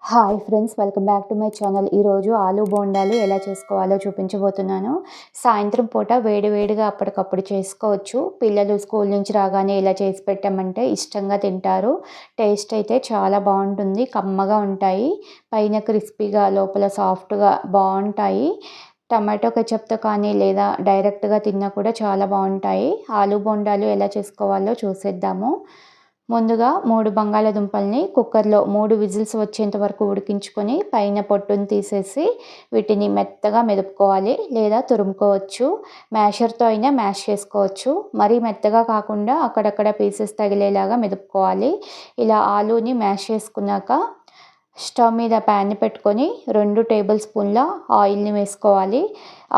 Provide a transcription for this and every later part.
Hi friends, welcome back to my channel. ఈరోజు ఆలు బోండాలు ఎలా చేసుకోవాలో చూపించబోతున్నాను. సాయంత్రం పూట వేడివేడిగా అప్పటికప్పుడు చేసుకోవచ్చు. పిల్లలు స్కూల్ నుంచి రాగానే ఇలా చేసి పెట్టామంటే ఇష్టంగా తింటారు. టేస్ట్ అయితే చాలా బాగుంటుంది, కమ్మగా ఉంటాయి. పైన క్రిస్పీగా లోపల సాఫ్ట్గా బాగుంటాయి. టమాటో కెచప్తో కానీ లేదా డైరెక్ట్గా తిన్నా కూడా చాలా బాగుంటాయి. ఆలు బోండాలు ఎలా చేసుకోవాలో చూసేద్దాము. ముందుగా 3 బంగాళాదుంపల్ని కుక్కర్లో 3 విజిల్స్ వచ్చేంత వరకు ఉడికించుకొని పైన పొట్టును తీసేసి వీటిని మెత్తగా మెదుపుకోవాలి లేదా తురుముకోవచ్చు. మ్యాషర్తో అయినా మ్యాష్ చేసుకోవచ్చు. మరీ మెత్తగా కాకుండా అక్కడక్కడ పీసెస్ తగిలేలాగా మెదుపుకోవాలి. ఇలా ఆలూని మ్యాష్ చేసుకున్నాక స్టవ్ మీద ప్యాన్ పెట్టుకొని 2 టేబుల్ స్పూన్ల ఆయిల్ని వేసుకోవాలి.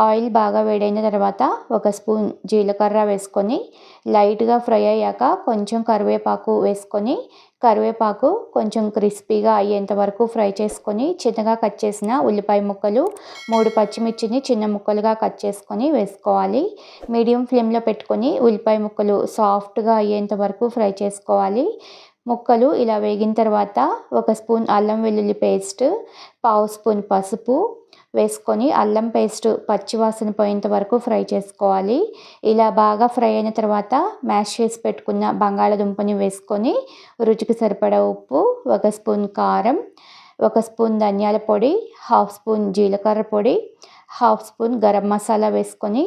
ఆయిల్ బాగా వేడైన తర్వాత 1 స్పూన్ జీలకర్ర వేసుకొని లైట్గా ఫ్రై అయ్యాక కొంచెం కరివేపాకు వేసుకొని కరివేపాకు కొంచెం క్రిస్పీగా అయ్యేంత వరకు ఫ్రై చేసుకొని చిన్నగా కట్ చేసిన ఉల్లిపాయ ముక్కలు 3 పచ్చిమిర్చిని చిన్న ముక్కలుగా కట్ చేసుకొని వేసుకోవాలి. మీడియం ఫ్లేమ్లో పెట్టుకొని ఉల్లిపాయ ముక్కలు సాఫ్ట్గా అయ్యేంత వరకు ఫ్రై చేసుకోవాలి. ముక్కలు ఇలా వేగిన తర్వాత 1 స్పూన్ అల్లం వెల్లుల్లి పేస్ట్, పావు స్పూన్ పసుపు వేసుకొని అల్లం పేస్ట్ పచ్చివాసన పోయేంత వరకు ఫ్రై చేసుకోవాలి. ఇలా బాగా ఫ్రై అయిన తర్వాత మ్యాష్ చేసి పెట్టుకున్న బంగాళాదుంపని వేసుకొని రుచికి సరిపడా ఉప్పు, 1 స్పూన్ కారం, 1 స్పూన్ ధనియాల పొడి, హాఫ్ స్పూన్ జీలకర్ర పొడి, హాఫ్ స్పూన్ గరం మసాలా వేసుకొని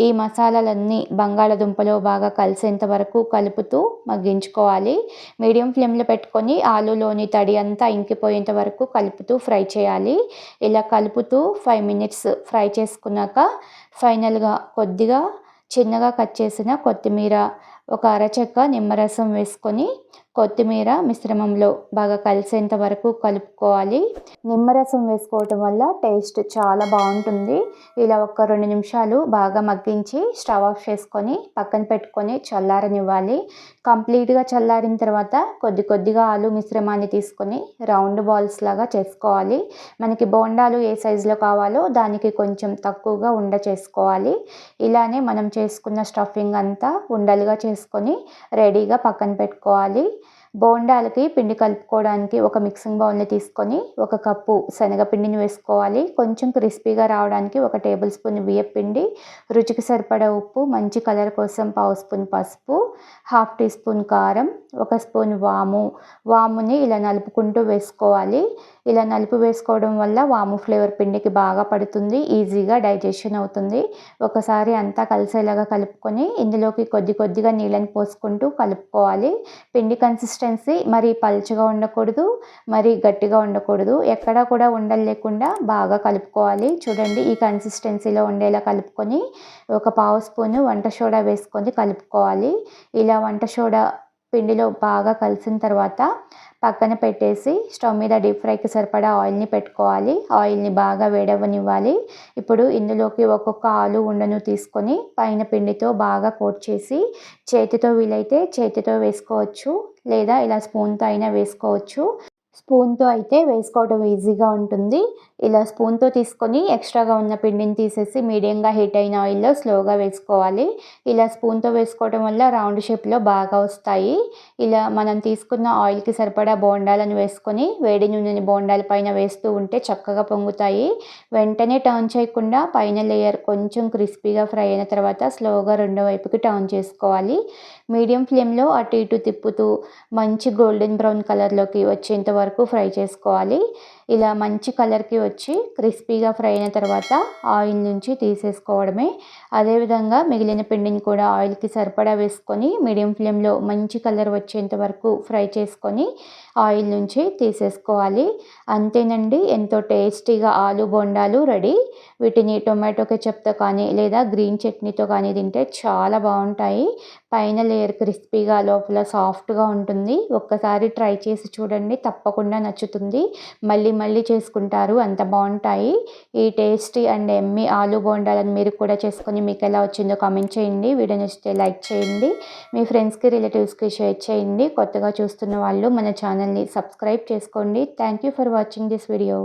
ఈ మసాలాలన్నీ బంగాళాదుంపలో బాగా కలిసేంత వరకు కలుపుతూ మగ్గించుకోవాలి. మీడియం ఫ్లేమ్లో పెట్టుకొని ఆలూలోని తడి అంతా ఇంకిపోయేంత వరకు కలుపుతూ ఫ్రై చేయాలి. ఇలా కలుపుతూ 5 మినిట్స్ ఫ్రై చేసుకున్నాక ఫైనల్గా కొద్దిగా చిన్నగా కట్ చేసిన కొత్తిమీర, 1 అరచెక్క నిమ్మరసం వేసుకొని కొత్తిమీర మిశ్రమంలో బాగా కలిసేంత వరకు కలుపుకోవాలి. నిమ్మరసం వేసుకోవటం వల్ల టేస్ట్ చాలా బాగుంటుంది. ఇలా ఒక 2 నిమిషాలు బాగా మగ్గించి స్టవ్ ఆఫ్ చేసుకొని పక్కన పెట్టుకొని చల్లారనివ్వాలి. కంప్లీట్గా చల్లారిన తర్వాత కొద్దిగా ఆలు మిశ్రమాన్ని తీసుకొని రౌండ్ బాల్స్ లాగా చేసుకోవాలి. మనకి బోండాలు ఏ సైజులో కావాలో దానికి కొంచెం తక్కువగా ఉండ చేసుకోవాలి. ఇలానే మనం చేసుకున్న స్టఫింగ్ అంతా ఉండలుగా చేసుకొని రెడీగా పక్కన పెట్టుకోవాలి. బోండాలకి పిండి కలుపుకోవడానికి ఒక మిక్సింగ్ బౌల్ని తీసుకొని 1 కప్పు శనగపిండిని వేసుకోవాలి. కొంచెం క్రిస్పీగా రావడానికి 1 టేబుల్ స్పూన్ బియ్యపిండి, రుచికి సరిపడా ఉప్పు, మంచి కలర్ కోసం పావు స్పూన్ పసుపు, హాఫ్ టీ స్పూన్ కారం, 1 స్పూన్ వాముని ఇలా నలుపుకుంటూ వేసుకోవాలి. ఇలా నలుపు వేసుకోవడం వల్ల వాము ఫ్లేవర్ పిండికి బాగా పడుతుంది, ఈజీగా డైజెషన్ అవుతుంది. ఒకసారి అంతా కలిసేలాగా కలుపుకొని ఇందులోకి కొద్దిగా నీళ్ళని పోసుకుంటూ కలుపుకోవాలి. పిండి కన్సిస్టెన్సీ మరీ పల్చగా ఉండకూడదు, మరీ గట్టిగా ఉండకూడదు. ఎక్కడా కూడా ఉండలు లేకుండా బాగా కలుపుకోవాలి. చూడండి, ఈ కన్సిస్టెన్సీలో ఉండేలా కలుపుకొని 1 పావు స్పూను వంట సోడా వేసుకొని కలుపుకోవాలి. ఇలా వంట సోడా పిండిలో బాగా కలిసిన తర్వాత పక్కన పెట్టేసి స్టవ్ మీద డీప్ ఫ్రైకి సరిపడా ఆయిల్ని పెట్టుకోవాలి. ఆయిల్ని బాగా వేడవ్వనివ్వాలి. ఇప్పుడు ఇందులోకి ఒక్కొక్క ఆలు ఉండను తీసుకొని పైన పిండితో బాగా కోట్ చేసి చేతితో వీలైతే చేతితో వేసుకోవచ్చు, లేదా ఇలా స్పూన్తో అయినా వేసుకోవచ్చు. స్పూన్తో అయితే వేసుకోవడం ఈజీగా ఉంటుంది. ఇలా స్పూన్తో తీసుకొని ఎక్స్ట్రాగా ఉన్న పిండిని తీసేసి మీడియంగా హీట్ అయిన ఆయిల్లో స్లోగా వేసుకోవాలి. ఇలా స్పూన్తో వేసుకోవడం వల్ల రౌండ్ షేప్లో బాగా వస్తాయి. ఇలా మనం తీసుకున్న ఆయిల్కి సరిపడా బోండాలను వేసుకొని వేడి నూనెని బోండాల పైన వేస్తూ ఉంటే చక్కగా పొంగుతాయి. వెంటనే టర్న్ చేయకుండా పైన లేయర్ కొంచెం క్రిస్పీగా ఫ్రై అయిన తర్వాత స్లోగా రెండో వైపుకి టర్న్ చేసుకోవాలి. మీడియం ఫ్లేమ్లో అటు ఇటు తిప్పుతూ మంచి గోల్డెన్ బ్రౌన్ కలర్లోకి వచ్చేంత వరకు ఫ్రై చేసుకోవాలి. ఇలా మంచి కలర్కి వచ్చి క్రిస్పీగా ఫ్రై అయిన తర్వాత ఆయిల్ నుంచి తీసేసుకోవడమే. అదేవిధంగా మిగిలిన పిండిని కూడా ఆయిల్కి సరిపడా వేసుకొని మీడియం ఫ్లేమ్లో మంచి కలర్ వచ్చేంత వరకు ఫ్రై చేసుకొని ఆయిల్ నుంచి తీసేసుకోవాలి. అంతేనండి, ఎంతో టేస్టీగా ఆలు బోండాలు రెడీ. వీటిని టొమాటో కెచప్తో కానీ లేదా గ్రీన్ చట్నీతో కానీ తింటే చాలా బాగుంటాయి. పైన లేయర్ క్రిస్పీగా లోపల సాఫ్ట్గా ఉంటుంది. ఒక్కసారి ట్రై చేసి చూడండి, తప్పకుండా నచ్చుతుంది. మళ్ళీ చేసుకుంటారు, అంత బాగుంటాయి. ఈ టేస్టీ అండ్ ఎమ్మీ ఆలు బోండాలను మీరు కూడా చేసుకొని మీకు ఎలా వచ్చిందో కామెంట్ చేయండి. వీడియో నచ్చితే లైక్ చేయండి, మీ ఫ్రెండ్స్కి రిలేటివ్స్కి షేర్ చేయండి. కొత్తగా చూస్తున్న వాళ్ళు మన ఛానల్ని సబ్స్క్రైబ్ చేసుకోండి. Thank you for watching this video.